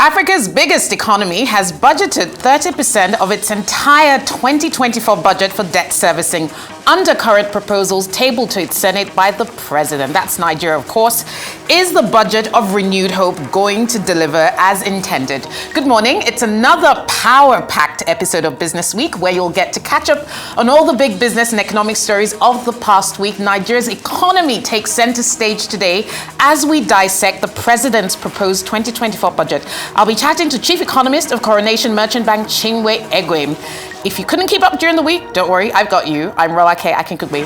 Africa's biggest economy has budgeted 30% of its entire 2024 budget for debt servicing under current proposals tabled to its Senate by the president. That's Nigeria, of course. Is the budget of renewed hope going to deliver as intended? Good morning. It's another power-packed episode of Business Week where you'll get to catch up on all the big business and economic stories of the past week. Nigeria's economy takes center stage today as we dissect the president's proposed 2024 budget. I'll be chatting to Chief Economist of Coronation Merchant Bank, Chinwe Egwem. If you couldn't keep up during the week, don't worry, I've got you. I'm Rola K. Akinkunmi.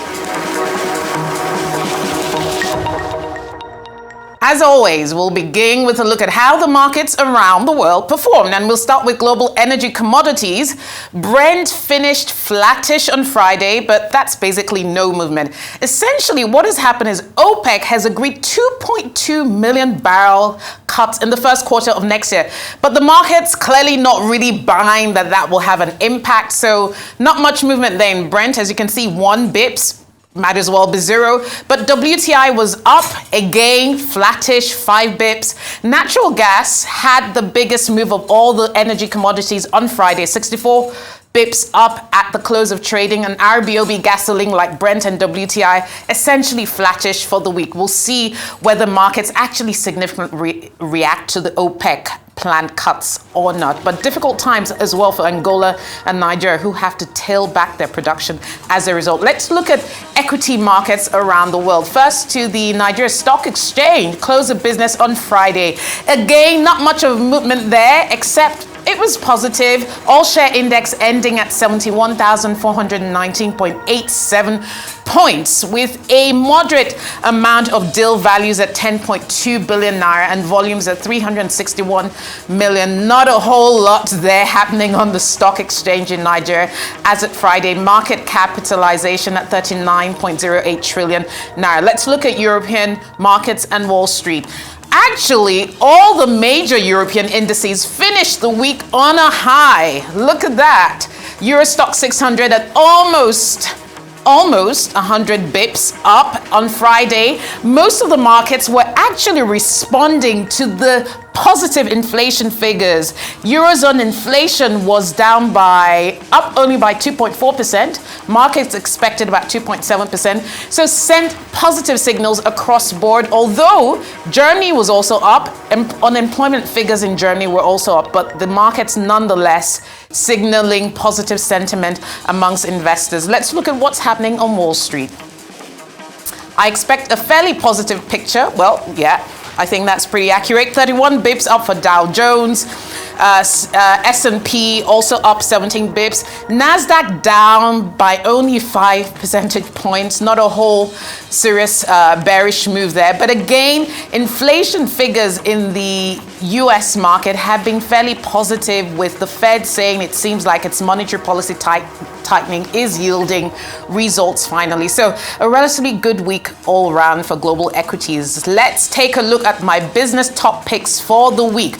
As always, we'll begin with a look at how the markets around the world performed, and we'll start with global energy commodities. Brent finished flattish on Friday, but that's basically no movement. Essentially, what has happened is OPEC has agreed 2.2 million barrel cuts in the first quarter of next year, but the market's clearly not really buying that will have an impact, so not much movement there in Brent. As you can see, 1 bips. Might as well be zero. But WTI was up again, flattish, 5 bips. Natural gas had the biggest move of all the energy commodities on Friday, 64 bips up at the close of trading, and RBOB gasoline like Brent and WTI essentially flattish for the week. We'll see whether markets actually significantly react to the OPEC planned cuts or not. But difficult times as well for Angola and Nigeria, who have to tail back their production as a result. Let's look at equity markets around the world. First to the Nigeria Stock Exchange, close of business on Friday. Again, not much of a movement there, except it was positive. All share index ending at 71,419.87 points, with a moderate amount of deal values at 10.2 billion naira and volumes at 361 million. Not a whole lot there happening on the stock exchange in Nigeria as at Friday. Market capitalization at 39.08 trillion naira. Let's look at European markets and Wall Street. Actually, all the major European indices finished the week on a high. Look at that. Euro Stock 600 at almost 100 bips up on Friday. Most of the markets were actually responding to the positive inflation figures. Eurozone inflation was up only by 2.4%. Markets expected about 2.7%. So sent positive signals across board, although Germany was also up. Unemployment figures in Germany were also up, but the markets nonetheless signaling positive sentiment amongst investors. Let's look at what's happening on Wall Street. I expect a fairly positive picture. Well, yeah, I think that's pretty accurate. 31 bips up for Dow Jones. S&P also up 17 bips. Nasdaq down by only 5 percentage points. Not a whole serious bearish move there. But again, inflation figures in the US market have been fairly positive, with the Fed saying it seems like its monetary policy tightening is yielding results finally. So a relatively good week all around for global equities. Let's take a look at my business top picks for the week.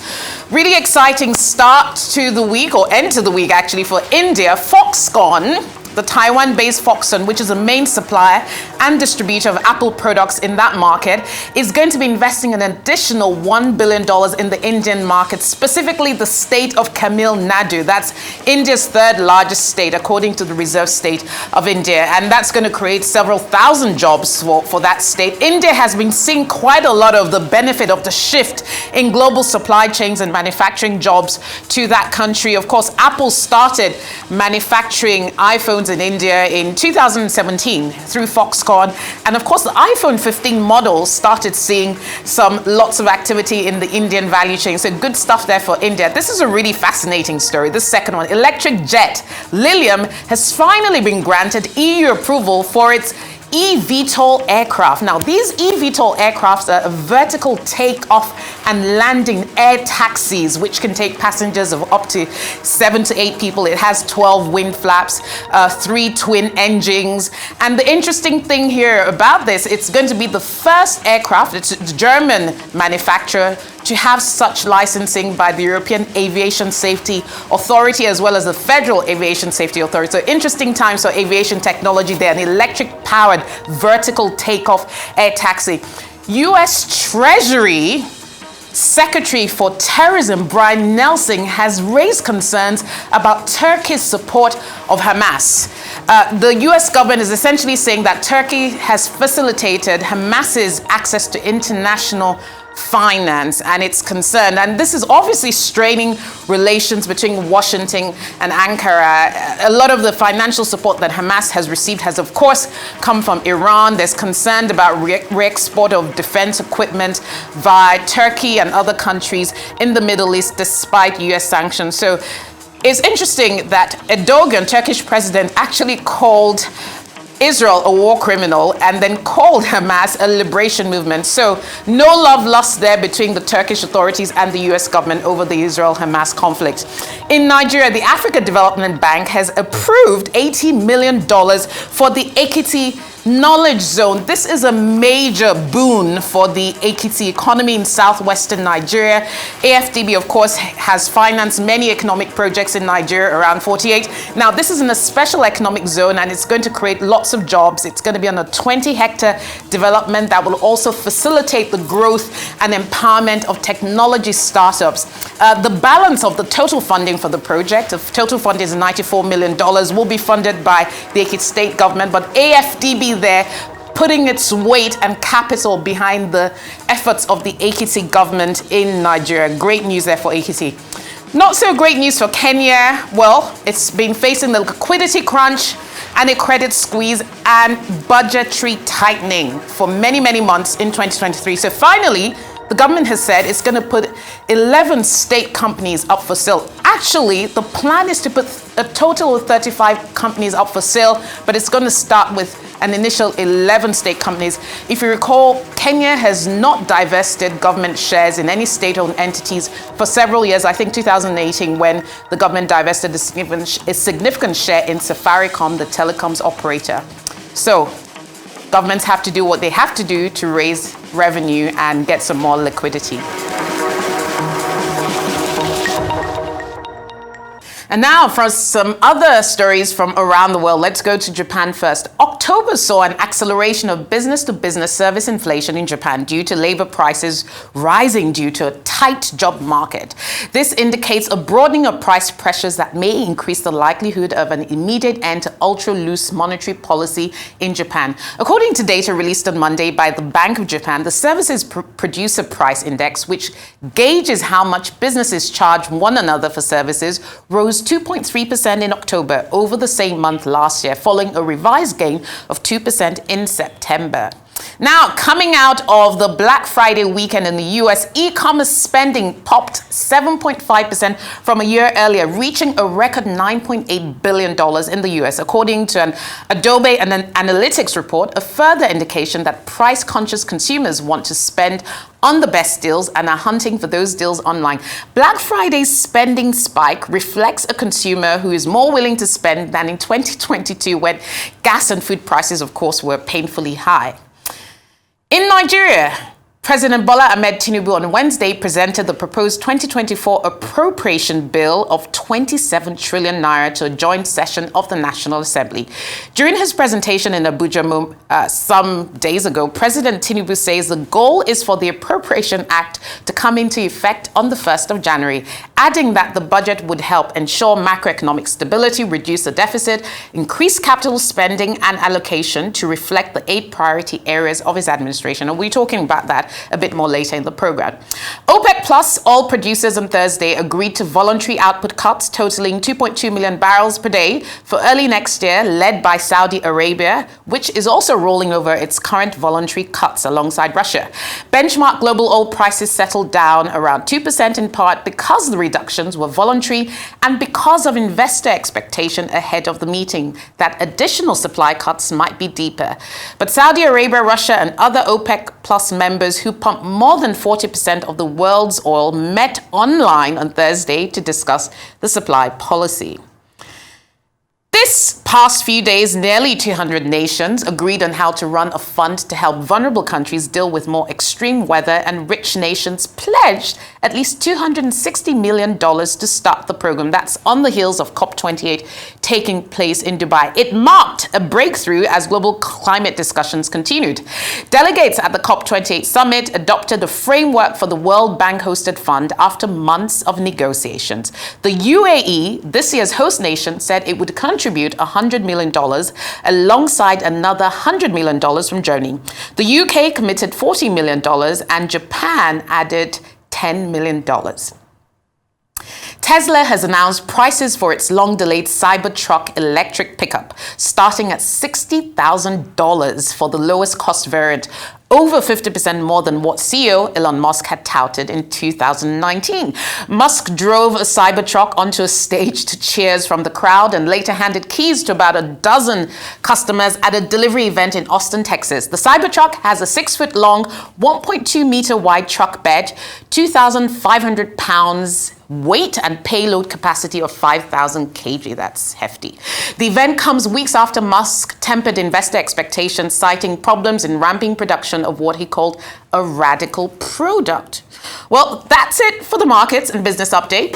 Really exciting start to the week, or end to the week actually, for India. Foxconn, the Taiwan-based Foxconn, which is a main supplier and distributor of Apple products in that market, is going to be investing an additional $1 billion in the Indian market, specifically the state of Tamil Nadu. That's India's third largest state, according to the Reserve State of India. And that's going to create several thousand jobs for that state. India has been seeing quite a lot of the benefit of the shift in global supply chains and manufacturing jobs to that country. Of course, Apple started manufacturing iPhones in India in 2017 through Foxconn, and of course the iPhone 15 model started seeing lots of activity in the Indian value chain. So good stuff there for India. This is a really fascinating story. The second one, electric jet Lilium has finally been granted EU approval for its eVTOL aircraft. Now, these eVTOL aircrafts are a vertical takeoff and landing air taxis, which can take passengers of up to 7 to 8 people. It has 12 wing flaps, 3 twin engines. And the interesting thing here about this, it's going to be the first aircraft, it's a German manufacturer, to have such licensing by the European Aviation Safety Authority as well as the Federal Aviation Safety Authority. So interesting times for aviation technology there, an electric-powered vertical takeoff air taxi. US Treasury Secretary for Terrorism, Brian Nelson, has raised concerns about Turkey's support of Hamas. The US government is essentially saying that Turkey has facilitated Hamas's access to international finance, and it's concerned. And this is obviously straining relations between Washington and Ankara. A lot of the financial support that Hamas has received has, of course, come from Iran. There's concern about re-export of defense equipment via Turkey and other countries in the Middle East, despite US sanctions. So it's interesting that Erdogan, Turkish president, actually called Israel a war criminal and then called Hamas a liberation movement. So no love lost there between the Turkish authorities and the US government over the Israel-Hamas conflict. In Nigeria, the Africa Development Bank has approved $80 million for the Ekiti Knowledge Zone. This is a major boon for the Ekiti economy in southwestern Nigeria. AFDB, of course, has financed many economic projects in Nigeria, around 48. Now, this is in a special economic zone, and it's going to create lots of jobs. It's going to be on a 20-hectare development that will also facilitate the growth and empowerment of technology startups. The balance of the total funding for the project, the total fund is $94 million, will be funded by the Ekiti state government, but AFDB there putting its weight and capital behind the efforts of the Ekiti government in Nigeria. Great news there for Ekiti. Not so great news for Kenya. Well, it's been facing the liquidity crunch and a credit squeeze and budgetary tightening for many, many months in 2023. So finally, the government has said it's going to put 11 state companies up for sale. Actually, the plan is to put a total of 35 companies up for sale, but it's going to start with an initial 11 state companies. If you recall, Kenya has not divested government shares in any state-owned entities for several years. I think 2018, when the government divested a significant share in Safaricom, the telecoms operator. So governments have to do what they have to do to raise revenue and get some more liquidity. And now for some other stories from around the world. Let's go to Japan first. October saw an acceleration of business-to-business service inflation in Japan due to labor prices rising due to a tight job market. This indicates a broadening of price pressures that may increase the likelihood of an immediate end to ultra-loose monetary policy in Japan. According to data released on Monday by the Bank of Japan, the Services Producer Price Index, which gauges how much businesses charge one another for services, rose 2.3% in October over the same month last year, following a revised gain of 2% in September. Now, coming out of the Black Friday weekend in the US, e-commerce spending popped 7.5% from a year earlier, reaching a record $9.8 billion in the US, according to an Adobe and an analytics report, a further indication that price-conscious consumers want to spend on the best deals and are hunting for those deals online. Black Friday's spending spike reflects a consumer who is more willing to spend than in 2022, when gas and food prices, of course, were painfully high. In Nigeria, President Bola Ahmed Tinubu on Wednesday presented the proposed 2024 appropriation bill of 27 trillion naira to a joint session of the National Assembly. During his presentation in Abuja some days ago, President Tinubu says the goal is for the Appropriation Act to come into effect on the 1st of January, adding that the budget would help ensure macroeconomic stability, reduce the deficit, increase capital spending and allocation to reflect the 8 priority areas of his administration. And we're talking about that a bit more later in the program. OPEC Plus oil producers on Thursday agreed to voluntary output cuts totaling 2.2 million barrels per day for early next year, led by Saudi Arabia, which is also rolling over its current voluntary cuts alongside Russia. Benchmark global oil prices settled down around 2% in part because the reductions were voluntary and because of investor expectation ahead of the meeting that additional supply cuts might be deeper. But Saudi Arabia, Russia, and other OPEC Plus members who pump more than 40% of the world's oil met online on Thursday to discuss the supply policy. This past few days, nearly 200 nations agreed on how to run a fund to help vulnerable countries deal with more extreme weather, and rich nations pledged at least $260 million to start the program. That's on the heels of COP28 taking place in Dubai. It marked a breakthrough as global climate discussions continued. Delegates at the COP28 summit adopted a framework for the World Bank-hosted fund after months of negotiations. The UAE, this year's host nation, said it would contribute $100 million alongside another $100 million from Germany. The UK committed $40 million and Japan added $10 million. Tesla has announced prices for its long-delayed Cybertruck electric pickup, starting at $60,000 for the lowest cost variant, over 50% more than what CEO Elon Musk had touted in 2019. Musk drove a Cybertruck onto a stage to cheers from the crowd and later handed keys to about a dozen customers at a delivery event in Austin, Texas. The Cybertruck has a 6-foot-long, 1.2-meter-wide truck bed, 2,500 pounds weight and payload capacity of 5,000 kg. That's hefty. The event comes weeks after Musk tempered investor expectations, citing problems in ramping production of what he called a radical product. Well, that's it for the markets and business update.